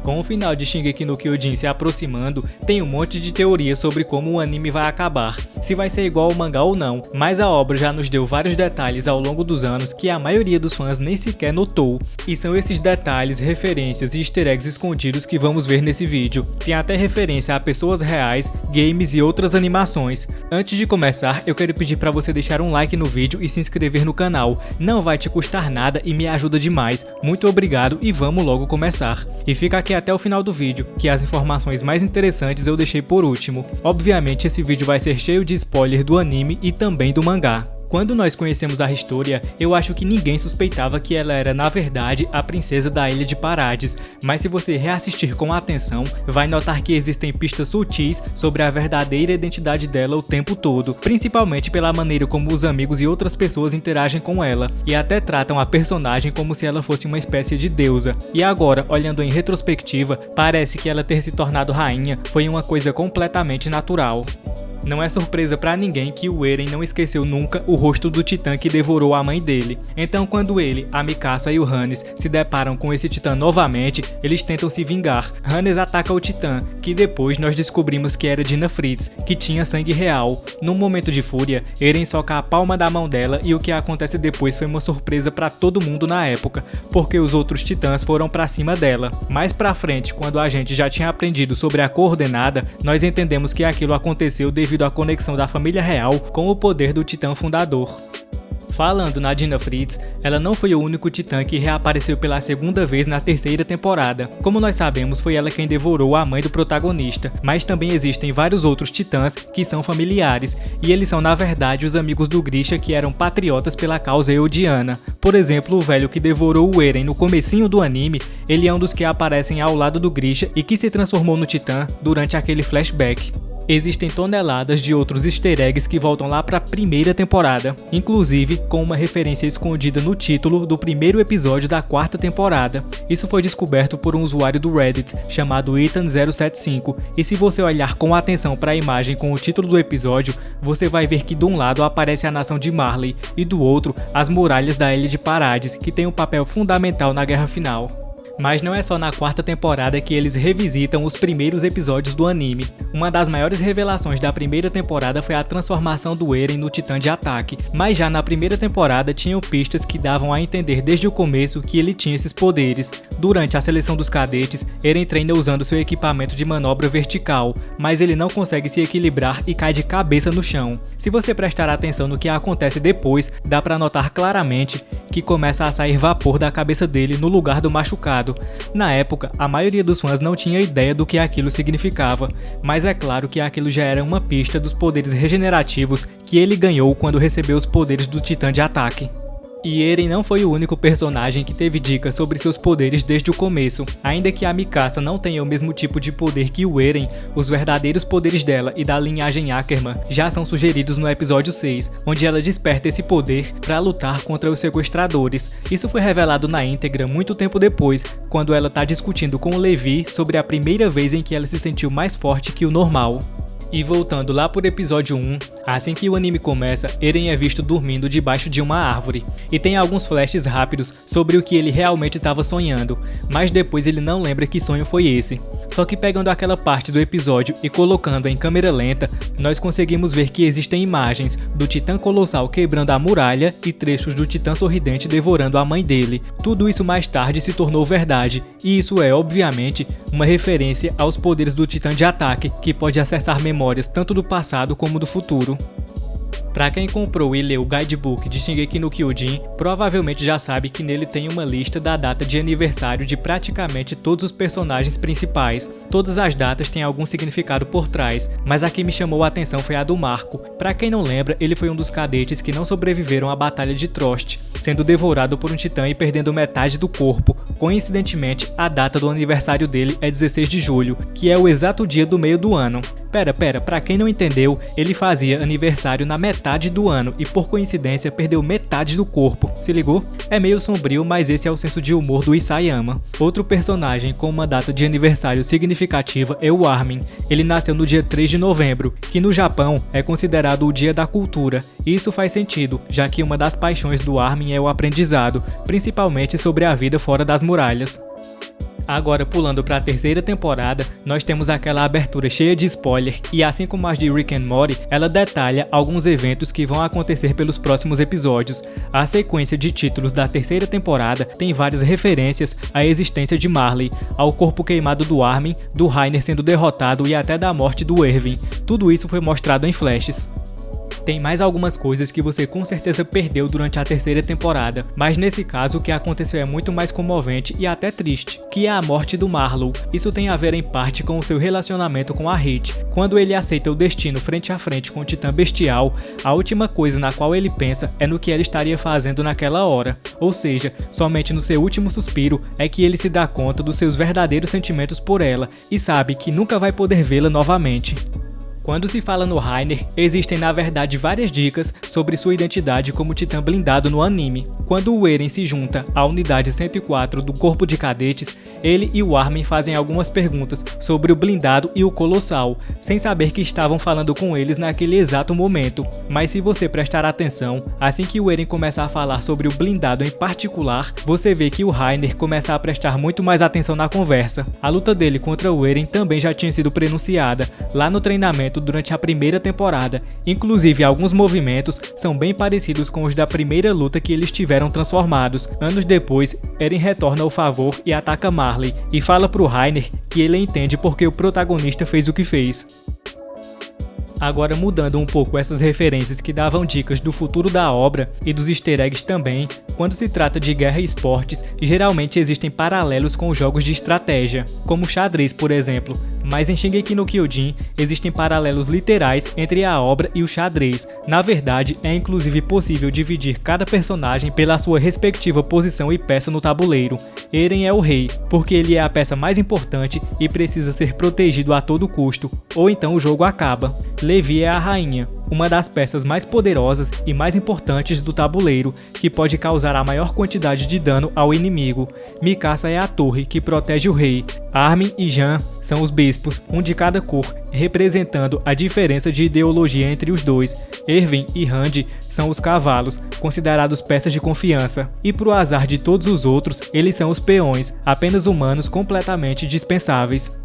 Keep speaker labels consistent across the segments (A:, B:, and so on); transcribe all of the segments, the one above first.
A: Com o final de Shingeki no Kyojin se aproximando, tem um monte de teorias sobre como o anime vai acabar, se vai ser igual ao mangá ou não, mas a obra já nos deu vários detalhes ao longo dos anos que a maioria dos fãs nem sequer notou, e são esses detalhes, referências e easter eggs escondidos que vamos ver nesse vídeo. Tem até referência a pessoas reais, games e outras animações. Antes de começar, eu quero pedir para você deixar um like no vídeo e se inscrever no canal, não vai te custar nada e me ajuda demais. Muito obrigado e vamos logo começar. E fica aqui até o final do vídeo, que as informações mais interessantes eu deixei por último. Obviamente esse vídeo vai ser cheio de spoiler do anime e também do mangá. Quando nós conhecemos a Historia, eu acho que ninguém suspeitava que ela era na verdade a princesa da Ilha de Parades, mas se você reassistir com atenção, vai notar que existem pistas sutis sobre a verdadeira identidade dela o tempo todo, principalmente pela maneira como os amigos e outras pessoas interagem com ela, e até tratam a personagem como se ela fosse uma espécie de deusa. E agora, olhando em retrospectiva, parece que ela ter se tornado rainha foi uma coisa completamente natural. Não é surpresa pra ninguém que o Eren não esqueceu nunca o rosto do titã que devorou a mãe dele. Então quando ele, a Mikasa e o Hannes se deparam com esse titã novamente, eles tentam se vingar. Hannes ataca o titã, que depois nós descobrimos que era Dina Fritz, que tinha sangue real. Num momento de fúria, Eren soca a palma da mão dela e o que acontece depois foi uma surpresa pra todo mundo na época, porque os outros titãs foram pra cima dela. Mais pra frente, quando a gente já tinha aprendido sobre a coordenada, nós entendemos que aquilo aconteceu devido à conexão da família real com o poder do titã fundador. Falando na Dina Fritz, ela não foi o único titã que reapareceu pela segunda vez na terceira temporada. Como nós sabemos, foi ela quem devorou a mãe do protagonista, mas também existem vários outros titãs que são familiares, e eles são na verdade os amigos do Grisha que eram patriotas pela causa eodiana. Por exemplo, o velho que devorou o Eren no comecinho do anime, ele é um dos que aparecem ao lado do Grisha e que se transformou no titã durante aquele flashback. Existem toneladas de outros easter eggs que voltam lá para a primeira temporada, inclusive com uma referência escondida no título do primeiro episódio da quarta temporada. Isso foi descoberto por um usuário do Reddit chamado Ethan075, e se você olhar com atenção para a imagem com o título do episódio, você vai ver que de um lado aparece a nação de Marley e do outro as muralhas da Ilha de Parades, que tem um papel fundamental na guerra final. Mas não é só na quarta temporada que eles revisitam os primeiros episódios do anime. Uma das maiores revelações da primeira temporada foi a transformação do Eren no titã de ataque, mas já na primeira temporada tinham pistas que davam a entender desde o começo que ele tinha esses poderes. Durante a seleção dos cadetes, Eren treina usando seu equipamento de manobra vertical, mas ele não consegue se equilibrar e cai de cabeça no chão. Se você prestar atenção no que acontece depois, dá pra notar claramente que começa a sair vapor da cabeça dele no lugar do machucado. Na época, a maioria dos fãs não tinha ideia do que aquilo significava, mas é claro que aquilo já era uma pista dos poderes regenerativos que ele ganhou quando recebeu os poderes do titã de ataque. E Eren não foi o único personagem que teve dicas sobre seus poderes desde o começo. Ainda que a Mikasa não tenha o mesmo tipo de poder que o Eren, os verdadeiros poderes dela e da linhagem Ackerman já são sugeridos no episódio 6, onde ela desperta esse poder para lutar contra os sequestradores. Isso foi revelado na íntegra muito tempo depois, quando ela está discutindo com o Levi sobre a primeira vez em que ela se sentiu mais forte que o normal. E voltando lá por episódio 1, assim que o anime começa, Eren é visto dormindo debaixo de uma árvore, e tem alguns flashes rápidos sobre o que ele realmente estava sonhando, mas depois ele não lembra que sonho foi esse. Só que pegando aquela parte do episódio e colocando em câmera lenta, nós conseguimos ver que existem imagens do titã colossal quebrando a muralha e trechos do titã sorridente devorando a mãe dele. Tudo isso mais tarde se tornou verdade, e isso é, obviamente, uma referência aos poderes do titã de ataque, que pode acessar memórias tanto do passado como do futuro. Pra quem comprou e leu o guidebook de Shingeki no Kyojin, provavelmente já sabe que nele tem uma lista da data de aniversário de praticamente todos os personagens principais. Todas as datas têm algum significado por trás, mas a que me chamou a atenção foi a do Marco. Pra quem não lembra, ele foi um dos cadetes que não sobreviveram à Batalha de Trost, sendo devorado por um titã e perdendo metade do corpo. Coincidentemente, a data do aniversário dele é 16 de julho, que é o exato dia do meio do ano. Pera, pra quem não entendeu, ele fazia aniversário na metade do ano e por coincidência perdeu metade do corpo, se ligou? É meio sombrio, mas esse é o senso de humor do Isayama. Outro personagem com uma data de aniversário significativa é o Armin. Ele nasceu no dia 3 de novembro, que no Japão é considerado o Dia da Cultura. Isso faz sentido, já que uma das paixões do Armin é o aprendizado, principalmente sobre a vida fora das muralhas. Agora, pulando para a terceira temporada, nós temos aquela abertura cheia de spoiler e, assim como as de Rick and Morty, ela detalha alguns eventos que vão acontecer pelos próximos episódios. A sequência de títulos da terceira temporada tem várias referências à existência de Marley, ao corpo queimado do Armin, do Rainer sendo derrotado e até da morte do Erwin. Tudo isso foi mostrado em flashes. Tem mais algumas coisas que você com certeza perdeu durante a terceira temporada, mas nesse caso o que aconteceu é muito mais comovente e até triste, que é a morte do Marlowe. Isso tem a ver em parte com o seu relacionamento com a Hit. Quando ele aceita o destino frente a frente com o Titã Bestial, a última coisa na qual ele pensa é no que ela estaria fazendo naquela hora. Ou seja, somente no seu último suspiro é que ele se dá conta dos seus verdadeiros sentimentos por ela e sabe que nunca vai poder vê-la novamente. Quando se fala no Rainer, existem na verdade várias dicas sobre sua identidade como titã blindado no anime. Quando o Eren se junta à unidade 104 do corpo de cadetes, ele e o Armin fazem algumas perguntas sobre o blindado e o colossal, sem saber que estavam falando com eles naquele exato momento. Mas se você prestar atenção, assim que o Eren começa a falar sobre o blindado em particular, você vê que o Rainer começa a prestar muito mais atenção na conversa. A luta dele contra o Eren também já tinha sido pronunciada lá no treinamento durante a primeira temporada, inclusive alguns movimentos são bem parecidos com os da primeira luta que eles tiveram transformados. Anos depois, Eren retorna ao favor e ataca Marley, e fala pro Rainer que ele entende porque o protagonista fez o que fez. Agora, mudando um pouco essas referências que davam dicas do futuro da obra e dos easter eggs também, quando se trata de guerra e esportes, geralmente existem paralelos com jogos de estratégia, como xadrez, por exemplo, mas em Shingeki no Kyojin existem paralelos literais entre a obra e o xadrez. Na verdade, é inclusive possível dividir cada personagem pela sua respectiva posição e peça no tabuleiro. Eren é o rei, porque ele é a peça mais importante e precisa ser protegido a todo custo, ou então o jogo acaba. Levi é a rainha, uma das peças mais poderosas e mais importantes do tabuleiro, que pode causar a maior quantidade de dano ao inimigo. Mikasa é a torre, que protege o rei. Armin e Jean são os bispos, um de cada cor, representando a diferença de ideologia entre os dois. Erwin e Randy são os cavalos, considerados peças de confiança. E pro azar de todos os outros, eles são os peões, apenas humanos completamente dispensáveis.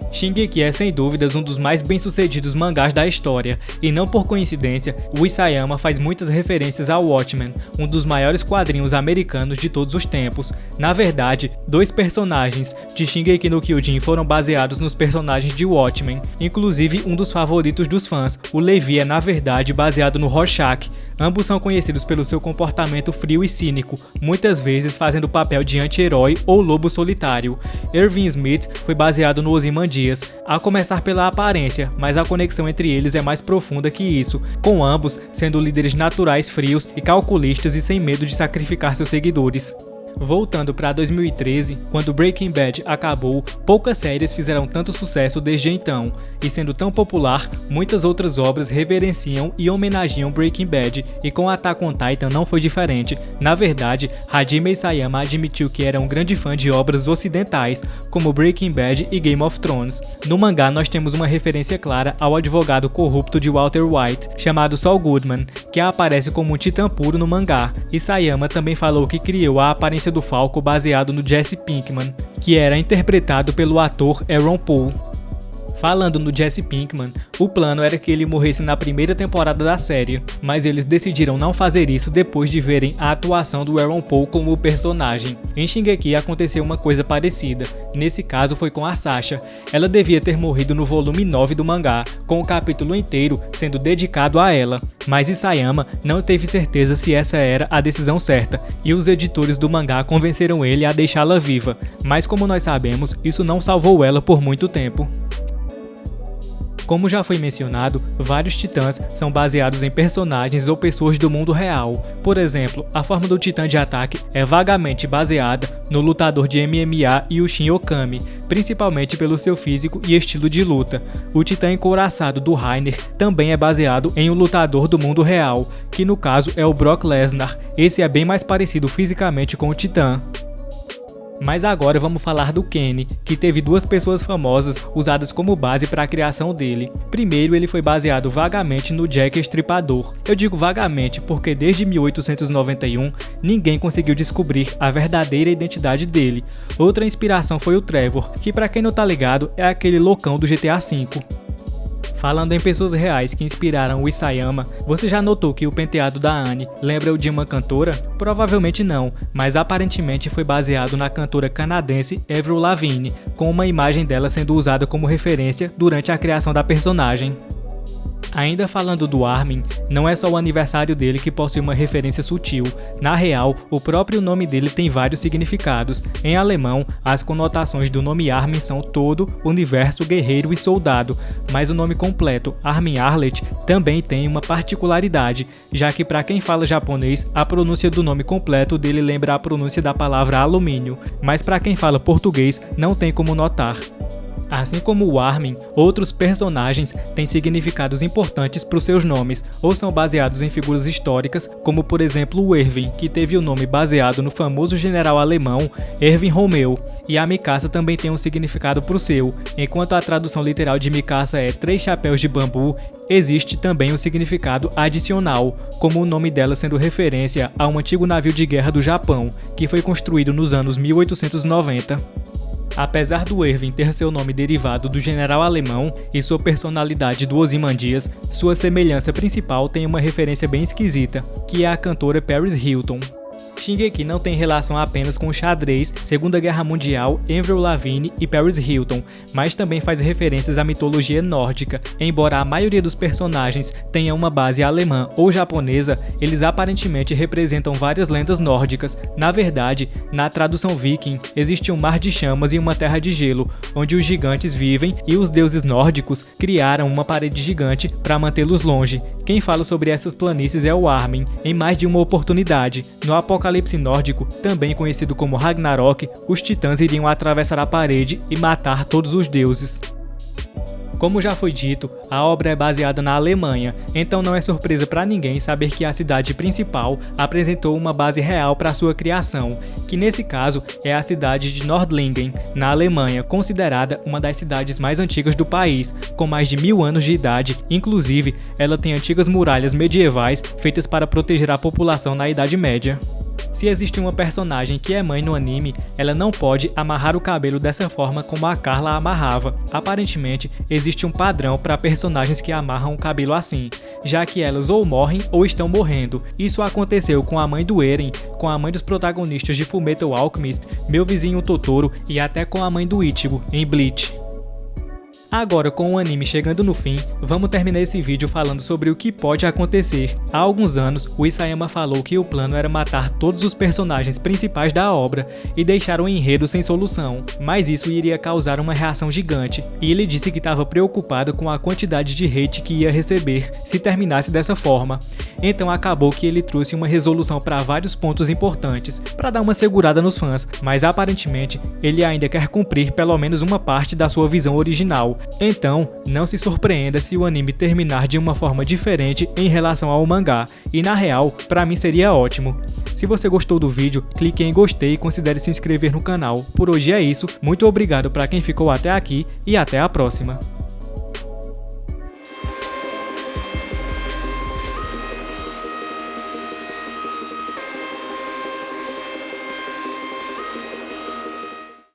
A: Shingeki é sem dúvidas um dos mais bem-sucedidos mangás da história, e não por coincidência, o Isayama faz muitas referências ao Watchmen, um dos maiores quadrinhos americanos de todos os tempos. Na verdade, 2 personagens de Shingeki no Kyojin foram baseados nos personagens de Watchmen, inclusive um dos favoritos dos fãs, o Levi, é na verdade baseado no Rorschach. Ambos são conhecidos pelo seu comportamento frio e cínico, muitas vezes fazendo o papel de anti-herói ou lobo solitário. Erwin Smith foi baseado no Ozymandias, a começar pela aparência, mas a conexão entre eles é mais profunda que isso, com ambos sendo líderes naturais frios e calculistas e sem medo de sacrificar seus seguidores. Voltando para 2013, quando Breaking Bad acabou, poucas séries fizeram tanto sucesso desde então, e sendo tão popular, muitas outras obras reverenciam e homenageiam Breaking Bad, e com Attack on Titan não foi diferente. Na verdade, Hajime Isayama admitiu que era um grande fã de obras ocidentais, como Breaking Bad e Game of Thrones. No mangá nós temos uma referência clara ao advogado corrupto de Walter White, chamado Saul Goodman, que aparece como um titã puro no mangá. Isayama também falou que criou a aparência do Falco baseado no Jesse Pinkman, que era interpretado pelo ator Aaron Paul. Falando no Jesse Pinkman, o plano era que ele morresse na primeira temporada da série, mas eles decidiram não fazer isso depois de verem a atuação do Aaron Paul como o personagem. Em Shingeki aconteceu uma coisa parecida, nesse caso foi com a Sasha. Ela devia ter morrido no volume 9 do mangá, com o capítulo inteiro sendo dedicado a ela, mas Isayama não teve certeza se essa era a decisão certa, e os editores do mangá convenceram ele a deixá-la viva, mas como nós sabemos, isso não salvou ela por muito tempo. Como já foi mencionado, vários titãs são baseados em personagens ou pessoas do mundo real. Por exemplo, a forma do titã de ataque é vagamente baseada no lutador de MMA Yushin Okami, principalmente pelo seu físico e estilo de luta. O titã encouraçado do Rainer também é baseado em um lutador do mundo real, que no caso é o Brock Lesnar. Esse é bem mais parecido fisicamente com o titã. Mas agora vamos falar do Kenny, que teve duas pessoas famosas usadas como base para a criação dele. Primeiro, ele foi baseado vagamente no Jack Estripador. Eu digo vagamente porque desde 1891 ninguém conseguiu descobrir a verdadeira identidade dele. Outra inspiração foi o Trevor, que para quem não tá ligado é aquele loucão do GTA V. Falando em pessoas reais que inspiraram o Isayama, você já notou que o penteado da Anne lembra o de uma cantora? Provavelmente não, mas aparentemente foi baseado na cantora canadense Avril Lavigne, com uma imagem dela sendo usada como referência durante a criação da personagem. Ainda falando do Armin, não é só o aniversário dele que possui uma referência sutil. Na real, o próprio nome dele tem vários significados. Em alemão, as conotações do nome Armin são todo, universo, guerreiro e soldado, mas o nome completo, Armin Arlet, também tem uma particularidade, já que para quem fala japonês, a pronúncia do nome completo dele lembra a pronúncia da palavra alumínio, mas para quem fala português, não tem como notar. Assim como o Armin, outros personagens têm significados importantes para os seus nomes, ou são baseados em figuras históricas, como por exemplo o Erwin, que teve o nome baseado no famoso general alemão Erwin Rommel, e a Mikasa também tem um significado para o seu. Enquanto a tradução literal de Mikasa é 3 chapéus de bambu, existe também um significado adicional, como o nome dela sendo referência a um antigo navio de guerra do Japão, que foi construído nos anos 1890. Apesar do Erwin ter seu nome derivado do general alemão e sua personalidade do Ozymandias, sua semelhança principal tem uma referência bem esquisita, que é a cantora Paris Hilton. Shingeki não tem relação apenas com o xadrez, Segunda Guerra Mundial, Avril Lavigne e Paris Hilton, mas também faz referências à mitologia nórdica. Embora a maioria dos personagens tenha uma base alemã ou japonesa, eles aparentemente representam várias lendas nórdicas. Na verdade, na tradução viking, existe um mar de chamas e uma terra de gelo, onde os gigantes vivem e os deuses nórdicos criaram uma parede gigante para mantê-los longe. Quem fala sobre essas planícies é o Armin, em mais de uma oportunidade. No Apocalipse nórdico, também conhecido como Ragnarok, os titãs iriam atravessar a parede e matar todos os deuses. Como já foi dito, a obra é baseada na Alemanha, então não é surpresa para ninguém saber que a cidade principal apresentou uma base real para sua criação, que nesse caso é a cidade de Nordlingen, na Alemanha, considerada uma das cidades mais antigas do país, com mais de 1000 anos de idade. Inclusive, ela tem antigas muralhas medievais feitas para proteger a população na Idade Média. Se existe uma personagem que é mãe no anime, ela não pode amarrar o cabelo dessa forma como a Carla amarrava. Aparentemente, existe um padrão para personagens que amarram o cabelo assim, já que elas ou morrem ou estão morrendo. Isso aconteceu com a mãe do Eren, com a mãe dos protagonistas de Fullmetal Alchemist, Meu Vizinho Totoro e até com a mãe do Ichigo, em Bleach. Agora, com o anime chegando no fim, vamos terminar esse vídeo falando sobre o que pode acontecer. Há alguns anos, o Isayama falou que o plano era matar todos os personagens principais da obra e deixar o enredo sem solução, mas isso iria causar uma reação gigante, e ele disse que estava preocupado com a quantidade de hate que ia receber se terminasse dessa forma. Então acabou que ele trouxe uma resolução para vários pontos importantes, para dar uma segurada nos fãs, mas aparentemente ele ainda quer cumprir pelo menos uma parte da sua visão original. Então, não se surpreenda se o anime terminar de uma forma diferente em relação ao mangá, e na real, pra mim seria ótimo. Se você gostou do vídeo, clique em gostei e considere se inscrever no canal. Por hoje é isso, muito obrigado pra quem ficou até aqui e até a próxima.